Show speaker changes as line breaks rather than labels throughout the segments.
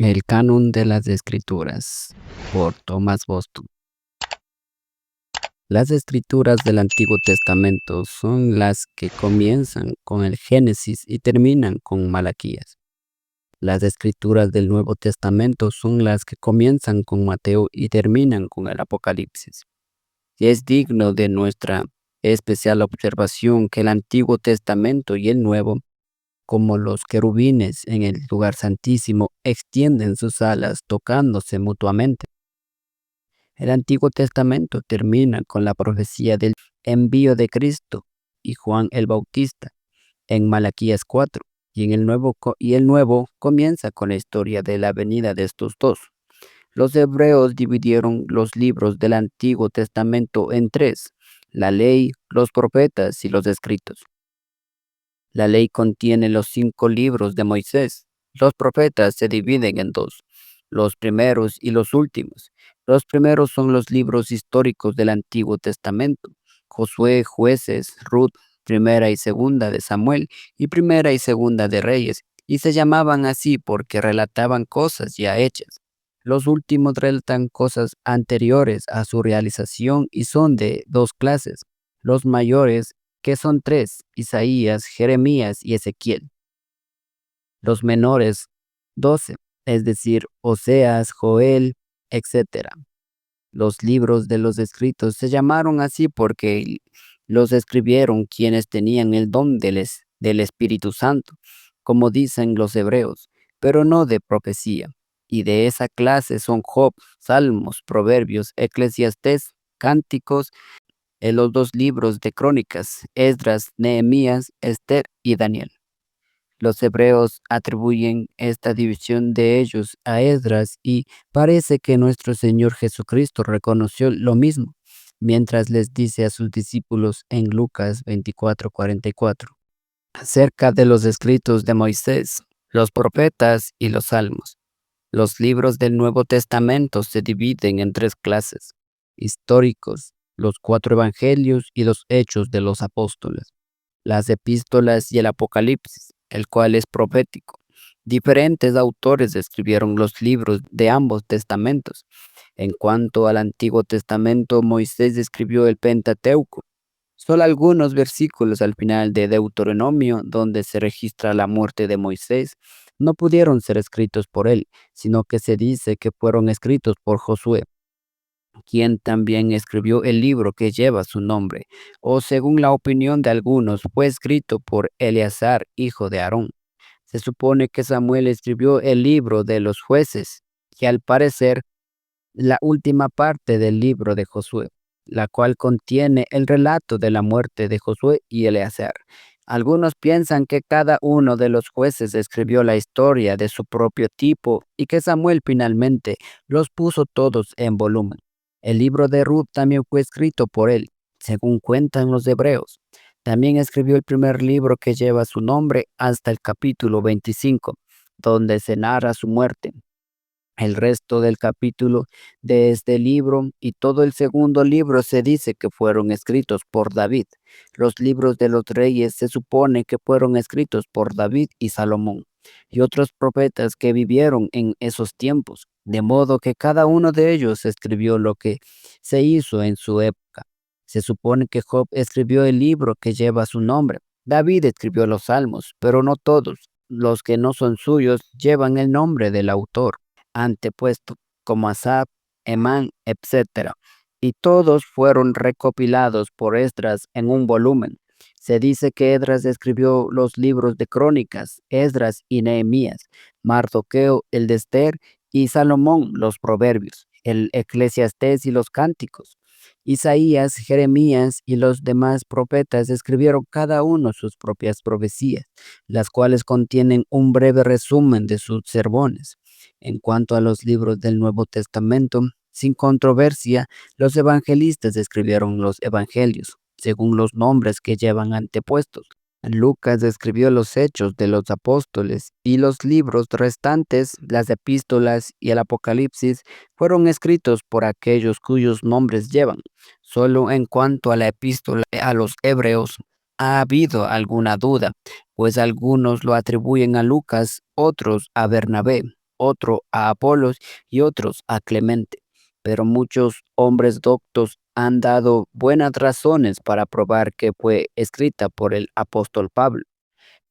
El canon de las Escrituras, por Thomas Boston. Las escrituras del Antiguo Testamento son las que comienzan con el Génesis y terminan con Malaquías. Las escrituras del Nuevo Testamento son las que comienzan con Mateo y terminan con el Apocalipsis. Y es digno de nuestra especial observación que el Antiguo Testamento y el Nuevo, como los querubines en el lugar santísimo, extienden sus alas tocándose mutuamente. El Antiguo Testamento termina con la profecía del envío de Cristo y Juan el Bautista en Malaquías 4, y el Nuevo comienza con la historia de la venida de estos dos. Los hebreos dividieron los libros del Antiguo Testamento en tres: la ley, los profetas y los escritos. La ley contiene los 5 libros de Moisés. Los profetas se dividen en dos: los primeros y los últimos. Los primeros son los libros históricos del Antiguo Testamento: Josué, Jueces, Ruth, Primera y Segunda de Samuel y Primera y Segunda de Reyes, y se llamaban así porque relataban cosas ya hechas. Los últimos relatan cosas anteriores a su realización y son de dos clases: los mayores, que son tres: Isaías, Jeremías y Ezequiel. Los menores, 12, es decir, Oseas, Joel, etc. Los libros de los escritos se llamaron así porque los escribieron quienes tenían el don del Espíritu Santo, como dicen los hebreos, pero no de profecía. Y de esa clase son Job, Salmos, Proverbios, Eclesiastés, Cánticos, en los 2 libros de Crónicas, Esdras, Nehemías, Esther y Daniel. Los hebreos atribuyen esta división de ellos a Esdras y parece que nuestro Señor Jesucristo reconoció lo mismo, mientras les dice a sus discípulos en Lucas 24:44, acerca de los escritos de Moisés, los profetas y los salmos. Los libros del Nuevo Testamento se dividen en 3 clases: históricos, los 4 evangelios y los hechos de los apóstoles, las epístolas y el Apocalipsis, el cual es profético. Diferentes autores escribieron los libros de ambos testamentos. En cuanto al Antiguo Testamento, Moisés escribió el Pentateuco. Solo algunos versículos al final de Deuteronomio, donde se registra la muerte de Moisés, no pudieron ser escritos por él, sino que se dice que fueron escritos por Josué, quien también escribió el libro que lleva su nombre, o según la opinión de algunos, fue escrito por Eleazar, hijo de Aarón. Se supone que Samuel escribió el libro de los jueces, que al parecer la última parte del libro de Josué, la cual contiene el relato de la muerte de Josué y Eleazar. Algunos piensan que cada uno de los jueces escribió la historia de su propio tipo y que Samuel finalmente los puso todos en volumen. El libro de Ruth también fue escrito por él, según cuentan los hebreos. También escribió el primer libro que lleva su nombre hasta el capítulo 25, donde se narra su muerte. El resto del capítulo de este libro y todo el segundo libro se dice que fueron escritos por David. Los libros de los reyes se supone que fueron escritos por David y Salomón y otros profetas que vivieron en esos tiempos, de modo que cada uno de ellos escribió lo que se hizo en su época. Se supone que Job escribió el libro que lleva su nombre. David escribió los salmos, pero no todos. Los que no son suyos llevan el nombre del autor antepuesto, como Asaf, Emán, etc. Y todos fueron recopilados por Esdras en un volumen. Se dice que Esdras escribió los libros de Crónicas, Esdras y Nehemías, Mardoqueo el de Esther y Salomón los Proverbios, el Eclesiastés y los Cánticos. Isaías, Jeremías y los demás profetas escribieron cada uno sus propias profecías, las cuales contienen un breve resumen de sus sermones. En cuanto a los libros del Nuevo Testamento, sin controversia, los evangelistas escribieron los evangelios, según los nombres que llevan antepuestos. Lucas escribió los hechos de los apóstoles y los libros restantes, las epístolas y el Apocalipsis, fueron escritos por aquellos cuyos nombres llevan. Solo en cuanto a la epístola a los hebreos ha habido alguna duda, pues algunos lo atribuyen a Lucas, otros a Bernabé, otro a Apolos y otros a Clemente. Pero muchos hombres doctos han dado buenas razones para probar que fue escrita por el apóstol Pablo,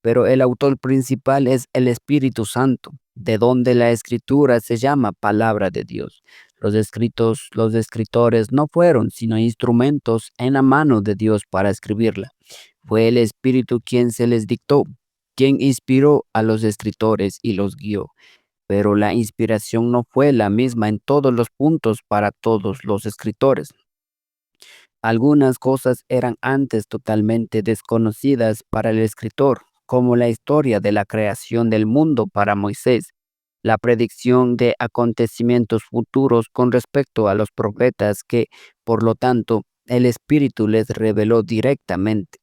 pero el autor principal es el Espíritu Santo, de donde la escritura se llama palabra de Dios. Los escritores no fueron sino instrumentos en la mano de Dios para escribirla. Fue el Espíritu quien se les dictó, quien inspiró a los escritores y los guió. Pero la inspiración no fue la misma en todos los puntos para todos los escritores. Algunas cosas eran antes totalmente desconocidas para el escritor, como la historia de la creación del mundo para Moisés, la predicción de acontecimientos futuros con respecto a los profetas que, por lo tanto, el Espíritu les reveló directamente.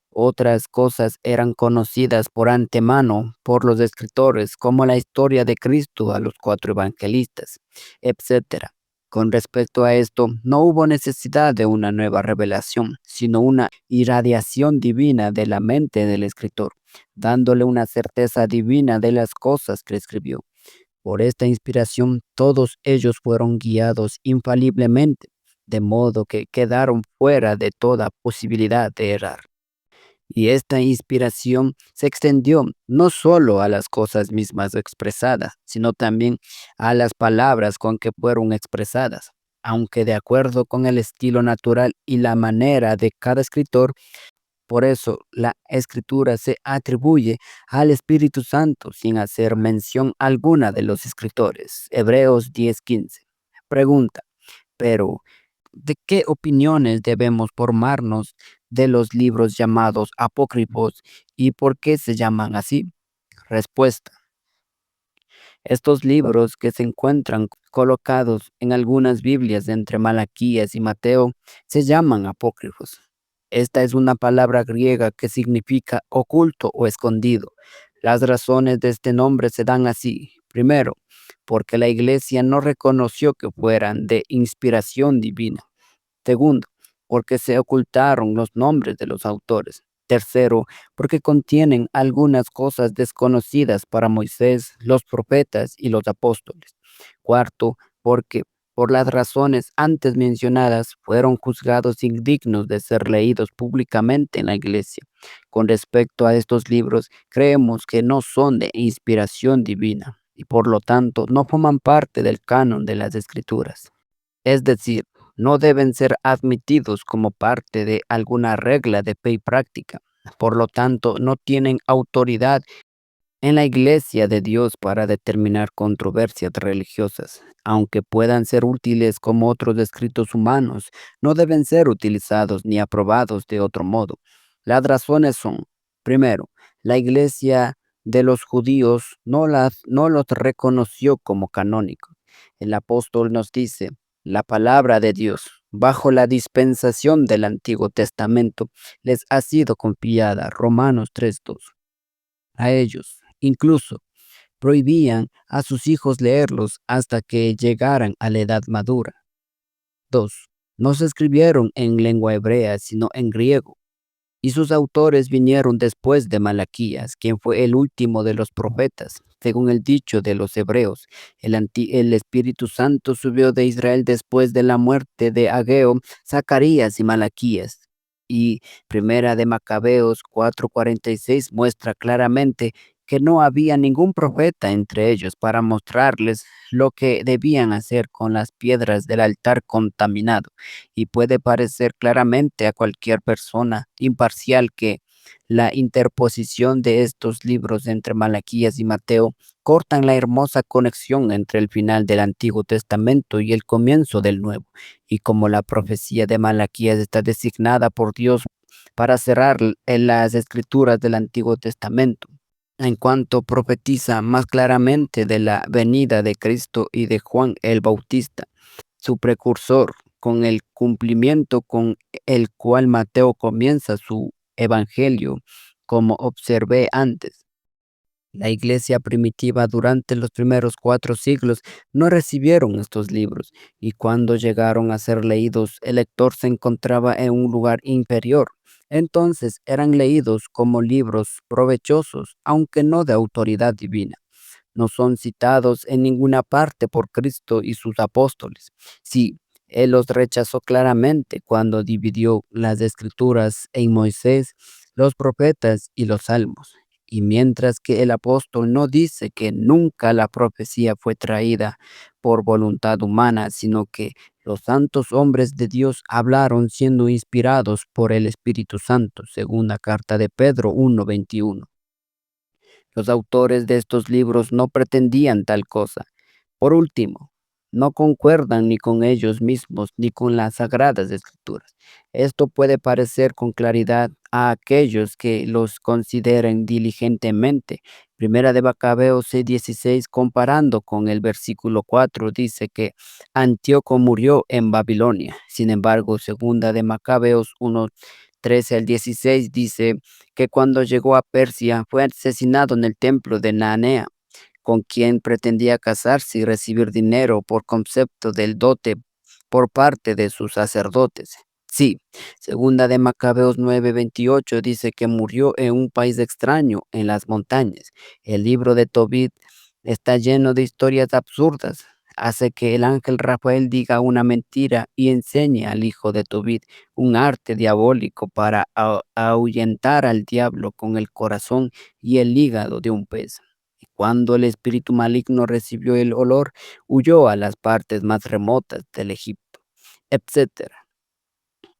Otras cosas eran conocidas por antemano por los escritores, como la historia de Cristo a los 4 evangelistas, etcétera. Con respecto a esto, no hubo necesidad de una nueva revelación, sino una irradiación divina de la mente del escritor, dándole una certeza divina de las cosas que escribió. Por esta inspiración, todos ellos fueron guiados infaliblemente, de modo que quedaron fuera de toda posibilidad de errar. Y esta inspiración se extendió no solo a las cosas mismas expresadas, sino también a las palabras con que fueron expresadas. Aunque de acuerdo con el estilo natural y la manera de cada escritor, por eso la escritura se atribuye al Espíritu Santo sin hacer mención alguna de los escritores. Hebreos 10:15. Pregunta, pero ¿de qué opiniones debemos formarnos de los libros llamados apócrifos y por qué se llaman así? Respuesta. Estos libros que se encuentran colocados en algunas Biblias entre Malaquías y Mateo se llaman apócrifos. Esta es una palabra griega que significa oculto o escondido. Las razones de este nombre se dan así. Primero, porque la iglesia no reconoció que fueran de inspiración divina. Segundo, porque se ocultaron los nombres de los autores. Tercero, porque contienen algunas cosas desconocidas para Moisés, los profetas y los apóstoles. Cuarto, porque por las razones antes mencionadas fueron juzgados indignos de ser leídos públicamente en la iglesia. Con respecto a estos libros, creemos que no son de inspiración divina y por lo tanto no forman parte del canon de las escrituras. Es decir, no deben ser admitidos como parte de alguna regla de fe y práctica. Por lo tanto, no tienen autoridad en la iglesia de Dios para determinar controversias religiosas. Aunque puedan ser útiles como otros escritos humanos, no deben ser utilizados ni aprobados de otro modo. Las razones son, primero, la iglesia de los judíos no los reconoció como canónicos. El apóstol nos dice, la palabra de Dios, bajo la dispensación del Antiguo Testamento, les ha sido confiada. Romanos 3:2. A ellos, incluso, prohibían a sus hijos leerlos hasta que llegaran a la edad madura. 2. No se escribieron en lengua hebrea, sino en griego, y sus autores vinieron después de Malaquías, quien fue el último de los profetas. Según el dicho de los hebreos, el Espíritu Santo subió de Israel después de la muerte de Ageo, Zacarías y Malaquías. Y Primera de Macabeos 4:46 muestra claramente que no había ningún profeta entre ellos para mostrarles lo que debían hacer con las piedras del altar contaminado. Y puede parecer claramente a cualquier persona imparcial que la interposición de estos libros entre Malaquías y Mateo cortan la hermosa conexión entre el final del Antiguo Testamento y el comienzo del Nuevo. Y como la profecía de Malaquías está designada por Dios para cerrar en las escrituras del Antiguo Testamento, en cuanto profetiza más claramente de la venida de Cristo y de Juan el Bautista, su precursor, con el cumplimiento con el cual Mateo comienza su evangelio, como observé antes. La iglesia primitiva durante los primeros 4 siglos no recibieron estos libros y cuando llegaron a ser leídos, el lector se encontraba en un lugar inferior. Entonces eran leídos como libros provechosos, aunque no de autoridad divina. no son citados en ninguna parte por Cristo y sus apóstoles. Sí, Él los rechazó claramente cuando dividió las escrituras en Moisés, los profetas y los salmos. Y mientras que el apóstol no dice que nunca la profecía fue traída por voluntad humana, sino que los santos hombres de Dios hablaron siendo inspirados por el Espíritu Santo, segunda carta de Pedro 1:21. Los autores de estos libros no pretendían tal cosa. Por último, no concuerdan ni con ellos mismos ni con las sagradas escrituras. Esto puede parecer con claridad a aquellos que los consideren diligentemente. Primera de Macabeos 6:16, comparando con el versículo 4, dice que Antíoco murió en Babilonia. Sin embargo, segunda de Macabeos 1:13 al 16 dice que cuando llegó a Persia fue asesinado en el templo de Nanea, con quien pretendía casarse y recibir dinero por concepto del dote por parte de sus sacerdotes. Sí, segunda de Macabeos 9:28 dice que murió en un país extraño, en las montañas. El libro de Tobit está lleno de historias absurdas. Hace que el ángel Rafael diga una mentira y enseñe al hijo de Tobit un arte diabólico para ahuyentar al diablo con el corazón y el hígado de un pez. Y cuando el espíritu maligno recibió el olor, huyó a las partes más remotas del Egipto, etcétera.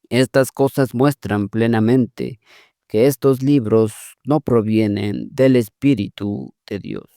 Estas cosas muestran plenamente que estos libros no provienen del Espíritu de Dios.